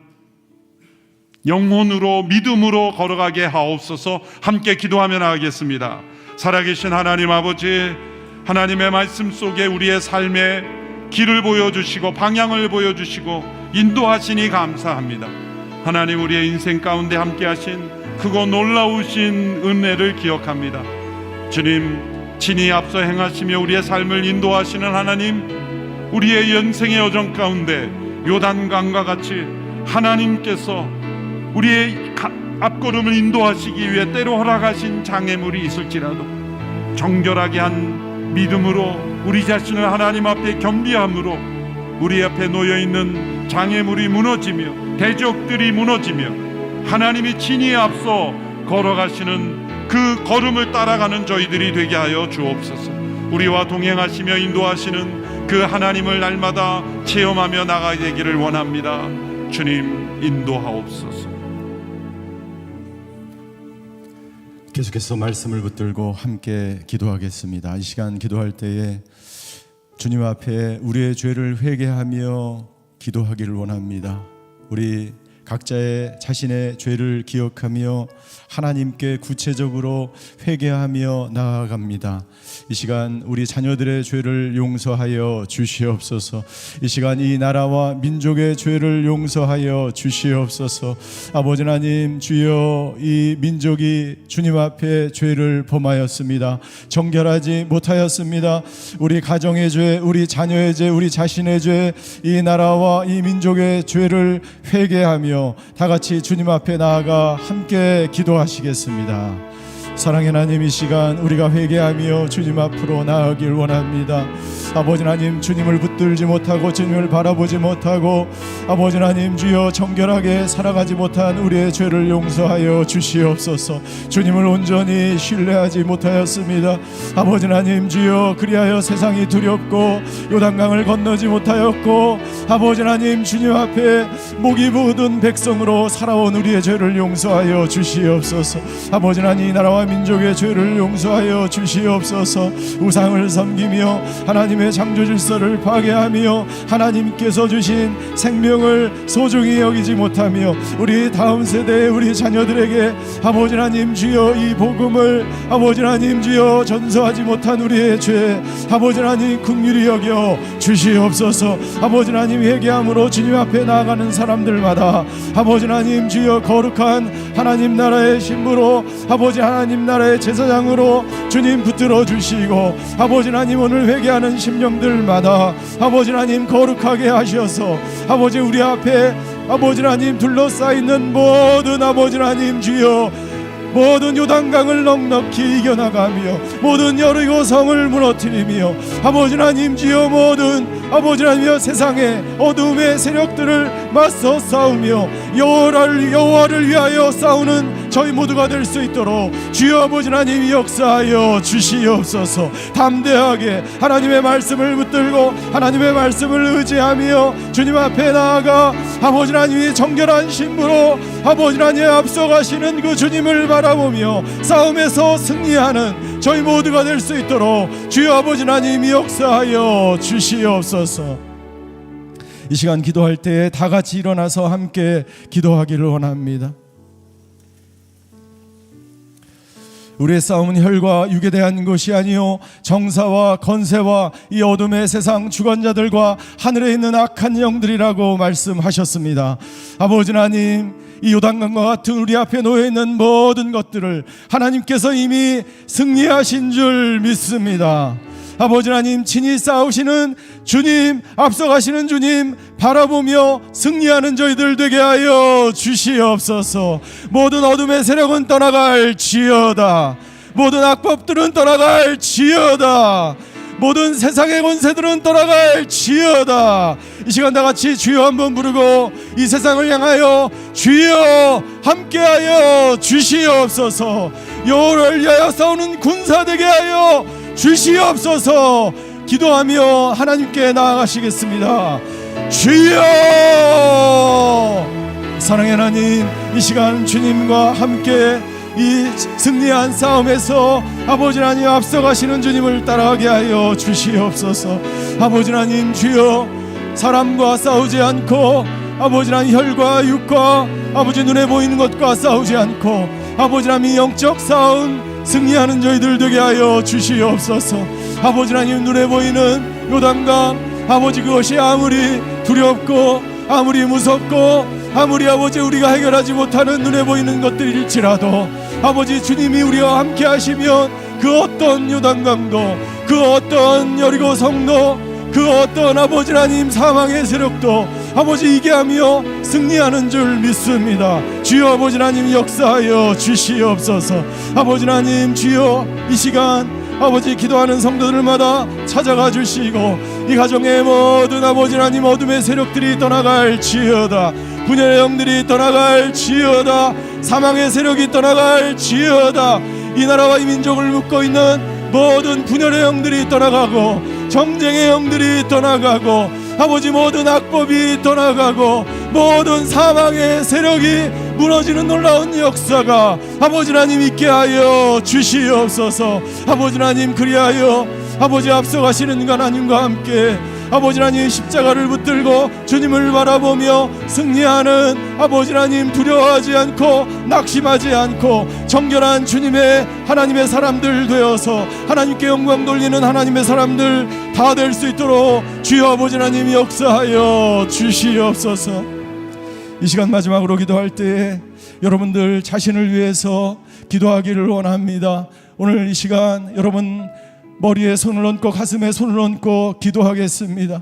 영혼으로 믿음으로 걸어가게 하옵소서. 함께 기도하며 나가겠습니다. 살아계신 하나님 아버지, 하나님의 말씀 속에 우리의 삶의 길을 보여주시고 방향을 보여주시고 인도하시니 감사합니다. 하나님, 우리의 인생 가운데 함께 하신 크고 놀라우신 은혜를 기억합니다. 주님, 친히 앞서 행하시며 우리의 삶을 인도하시는 하나님, 우리의 연생의 여정 가운데 요단강과 같이 하나님께서 우리의 앞걸음을 인도하시기 위해 때로 허락하신 장애물이 있을지라도 정결하게 한 믿음으로 우리 자신을 하나님 앞에 겸비함으로 우리 앞에 놓여있는 장애물이 무너지며 대적들이 무너지며 하나님이 친히 앞서 걸어가시는 그 걸음을 따라가는 저희들이 되게 하여 주옵소서. 우리와 동행하시며 인도하시는 그 하나님을 날마다 체험하며 나가야 되기를 원합니다. 주님, 인도하옵소서. 계속해서 말씀을 붙들고 함께 기도하겠습니다. 이 시간 기도할 때에 주님 앞에 우리의 죄를 회개하며 기도하기를 원합니다. 우리 각자의 자신의 죄를 기억하며 하나님께 구체적으로 회개하며 나아갑니다. 이 시간 우리 자녀들의 죄를 용서하여 주시옵소서. 이 시간 이 나라와 민족의 죄를 용서하여 주시옵소서. 아버지 하나님, 주여, 이 민족이 주님 앞에 죄를 범하였습니다. 정결하지 못하였습니다. 우리 가정의 죄, 우리 자녀의 죄, 우리 자신의 죄, 이 나라와 이 민족의 죄를 회개하며 다 같이 주님 앞에 나아가 함께 기도하시겠습니다. 사랑의 하나님, 이 시간 우리가 회개하며 주님 앞으로 나아가길 원합니다. 아버지 하나님, 주님을 붙들지 못하고 주님을 바라보지 못하고 아버지 하나님, 주여, 정결하게 살아가지 못한 우리의 죄를 용서하여 주시옵소서. 주님을 온전히 신뢰하지 못하였습니다. 아버지 하나님, 주여, 그리하여 세상이 두렵고 요단강을 건너지 못하였고 아버지 하나님, 주님 앞에 목이 부은 백성으로 살아온 우리의 죄를 용서하여 주시옵소서. 아버지 하나님, 이 나라와 민족의 죄를 용서하여 주시옵소서. 우상을 섬기며 하나님의 창조 질서를 파괴하며 하나님께서 주신 생명을 소중히 여기지 못하며 우리 다음 세대의 우리 자녀들에게 아버지 하나님, 주여, 이 복음을 아버지 하나님, 주여, 전수하지 못한 우리의 죄 아버지 하나님, 긍휼히 여겨 주시옵소서. 아버지 하나님, 회개함으로 주님 앞에 나아가는 사람들마다 아버지 하나님, 주여, 거룩한 하나님 나라의 신부로 아버지 하나님 나라의 제사장으로 주님 붙들어 주시고 아버지 하나님, 오늘 회개하는 심령들마다 아버지 하나님 거룩하게 하셔서 아버지 우리 앞에 아버지 하나님 둘러싸이는 모든 아버지 하나님, 주여, 모든 요단강을 넉넉히 이겨나가며 모든 여리고 성을 무너뜨리며 아버지 하나님, 주여, 모든 아버지 하나님 세상의 어둠의 세력들을 맞서 싸우며 여호와를 위하여 싸우는 저희 모두가 될 수 있도록 주여 아버지 하나님 역사하여 주시옵소서. 담대하게 하나님의 말씀을 붙들고 하나님의 말씀을 의지하며 주님 앞에 나아가 아버지 하나님이 정결한 신부로 아버지 하나님 앞서가시는 그 주님을 바라보며 싸움에서 승리하는 저희 모두가 될 수 있도록 주여 아버지 하나님 역사하여 주시옵소서. 이 시간 기도할 때에 다 같이 일어나서 함께 기도하기를 원합니다. 우리의 싸움은 혈과 육에 대한 것이 아니요 정사와 건세와 이 어둠의 세상 주관자들과 하늘에 있는 악한 영들이라고 말씀하셨습니다. 아버지 하나님, 이 요단강과 같은 우리 앞에 놓여있는 모든 것들을 하나님께서 이미 승리하신 줄 믿습니다. 아버지 하나님, 친히 싸우시는 주님, 앞서가시는 주님 바라보며 승리하는 저희들 되게 하여 주시옵소서. 모든 어둠의 세력은 떠나갈지어다. 모든 악법들은 떠나갈지어다. 모든 세상의 권세들은 떠나갈지어다. 이 시간 다 같이 주여 한번 부르고 이 세상을 향하여 주여 함께하여 주시옵소서. 여호와를 위하여 싸우는 군사 되게 하여 주시옵소서. 기도하며 하나님께 나아가시겠습니다. 주여, 사랑의 하나님, 이 시간 주님과 함께 이 승리한 싸움에서 아버지 하나님 앞서가시는 주님을 따라가게 하여 주시옵소서. 아버지 하나님, 주여 사람과 싸우지 않고 아버지 하나님 혈과 육과 아버지 눈에 보이는 것과 싸우지 않고 아버지 하나님 영적 싸움 승리하는 저희들 되게 하여 주시옵소서. 아버지 하나님, 눈에 보이는 요단강 아버지 그것이 아무리 두렵고 아무리 무섭고 아무리 아버지 우리가 해결하지 못하는 눈에 보이는 것들일지라도 아버지 주님이 우리와 함께 하시면 그 어떤 요단강도 그 어떤 여리고 성도 그 어떤 아버지 하나님 사망의 세력도 아버지 이기하며 승리하는 줄 믿습니다. 주여 아버지 하나님 역사하여 주시옵소서. 아버지 하나님, 주여 이 시간 아버지 기도하는 성도들마다 찾아가 주시고 이 가정의 모든 아버지 하나님 어둠의 세력들이 떠나갈지어다. 분열의 영들이 떠나갈지어다. 사망의 세력이 떠나갈지어다. 이 나라와 이 민족을 묶고 있는 모든 분열의 영들이 떠나가고 정쟁의 영들이 떠나가고 아버지 모든 악법이 떠나가고 모든 사망의 세력이 무너지는 놀라운 역사가 아버지 하나님 있게 하여 주시옵소서. 아버지 하나님, 그리하여 아버지 앞서가시는 하나님과 함께 아버지 하나님 십자가를 붙들고 주님을 바라보며 승리하는 아버지 하나님, 두려워하지 않고 낙심하지 않고 정결한 주님의 하나님의 사람들 되어서 하나님께 영광 돌리는 하나님의 사람들 다 될 수 있도록 주여 아버지 하나님 역사하여 주시옵소서. 이 시간 마지막으로 기도할 때에 여러분들 자신을 위해서 기도하기를 원합니다. 오늘 이 시간 여러분 머리에 손을 얹고 가슴에 손을 얹고 기도하겠습니다.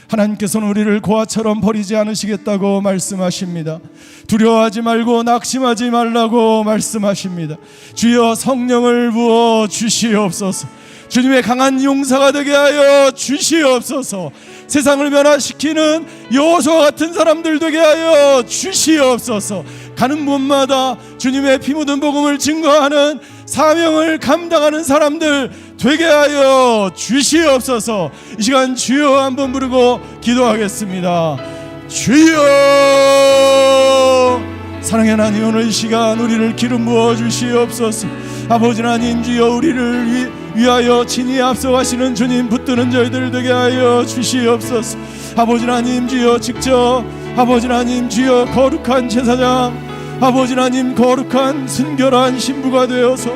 하나님께서는 우리를 고아처럼 버리지 않으시겠다고 말씀하십니다. 두려워하지 말고 낙심하지 말라고 말씀하십니다. 주여 성령을 부어 주시옵소서. 주님의 강한 용사가 되게 하여 주시옵소서. 세상을 변화시키는 여호수아 같은 사람들 되게 하여 주시옵소서. 가는 곳마다 주님의 피 묻은 복음을 증거하는 사명을 감당하는 사람들 되게 하여 주시옵소서. 이 시간 주여 한번 부르고 기도하겠습니다. 주여, 사랑의 하나님, 오늘 이 시간 우리를 기름 부어 주시옵소서. 아버지 하나님, 주여 우리를 위하여 친히 앞서가시는 주님 붙드는 저희들 되게 하여 주시옵소서. 아버지 하나님, 주여 직접 아버지 하나님, 주여 거룩한 제사장 아버지 하나님, 거룩한 순결한 신부가 되어서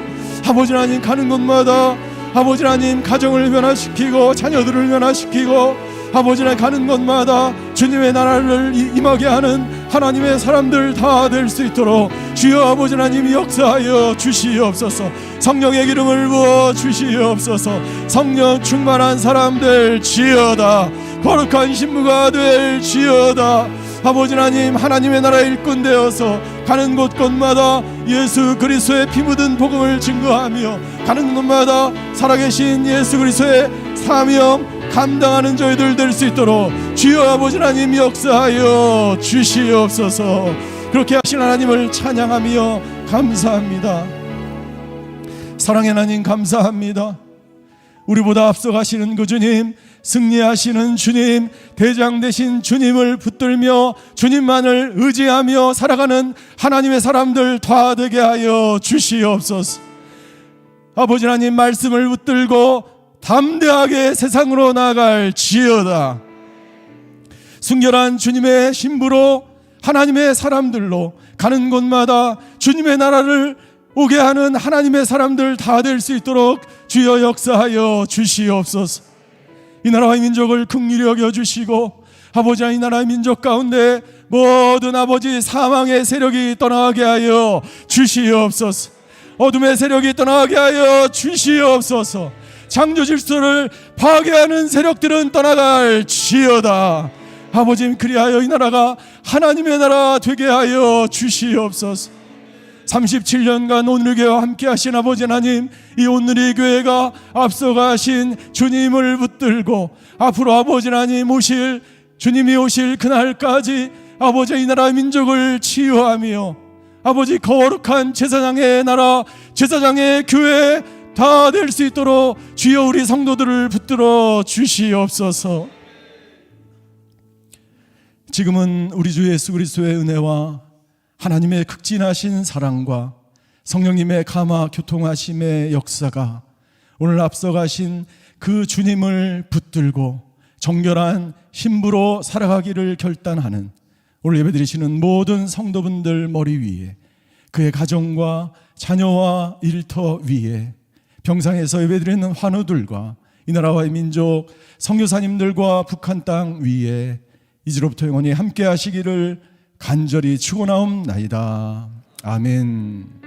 아버지 하나님 가는 곳마다 아버지 하나님 가정을 변화시키고 자녀들을 변화시키고 아버지 하나님 가는 곳마다 주님의 나라를 임하게 하는 하나님의 사람들 다 될 수 있도록 주여 아버지 하나님 역사하여 주시옵소서. 성령의 기름을 부어 주시옵소서. 성령 충만한 사람들 지어다. 거룩한 신부가 될 지어다. 아버지 하나님, 하나님의 나라의 일꾼 되어서 가는 곳곳마다 예수 그리스도의 피 묻은 복음을 증거하며 가는 곳마다 살아계신 예수 그리스도의 사명 감당하는 저희들 될 수 있도록 주여 아버지 하나님 역사하여 주시옵소서. 그렇게 하신 하나님을 찬양하며 감사합니다. 사랑의 하나님 감사합니다. 우리보다 앞서가시는 그 주님, 승리하시는 주님, 대장 되신 주님을 붙들며 주님만을 의지하며 살아가는 하나님의 사람들 다 되게 하여 주시옵소서. 아버지 하나님 말씀을 붙들고 담대하게 세상으로 나갈 지어다. 순결한 주님의 신부로 하나님의 사람들로 가는 곳마다 주님의 나라를 오게 하는 하나님의 사람들 다 될 수 있도록 주여 역사하여 주시옵소서. 이 나라와 이 민족을 긍휼히 여겨주시고 아버지 이 나라의 민족 가운데 모든 아버지 사망의 세력이 떠나게 하여 주시옵소서. 어둠의 세력이 떠나게 하여 주시옵소서. 창조 질서를 파괴하는 세력들은 떠나갈 지어다. 아버지 그리하여 이 나라가 하나님의 나라 되게 하여 주시옵소서. 37년간 오늘의 교회와 함께 하신 아버지 하나님, 이 오늘의 교회가 앞서가신 주님을 붙들고 앞으로 아버지 하나님 오실 주님이 오실 그날까지 아버지 이 나라 민족을 치유하며 아버지 거룩한 제사장의 나라 제사장의 교회 다 될 수 있도록 주여 우리 성도들을 붙들어 주시옵소서. 지금은 우리 주 예수 그리스도의 은혜와 하나님의 극진하신 사랑과 성령님의 감화 교통하심의 역사가 오늘 앞서가신 그 주님을 붙들고 정결한 신부로 살아가기를 결단하는 오늘 예배드리시는 모든 성도분들 머리 위에, 그의 가정과 자녀와 일터 위에, 병상에서 예배드리는 환우들과 이 나라와의 민족 선교사님들과 북한 땅 위에 이제로부터 영원히 함께 하시기를 간절히 축원하옵나이다. 아멘.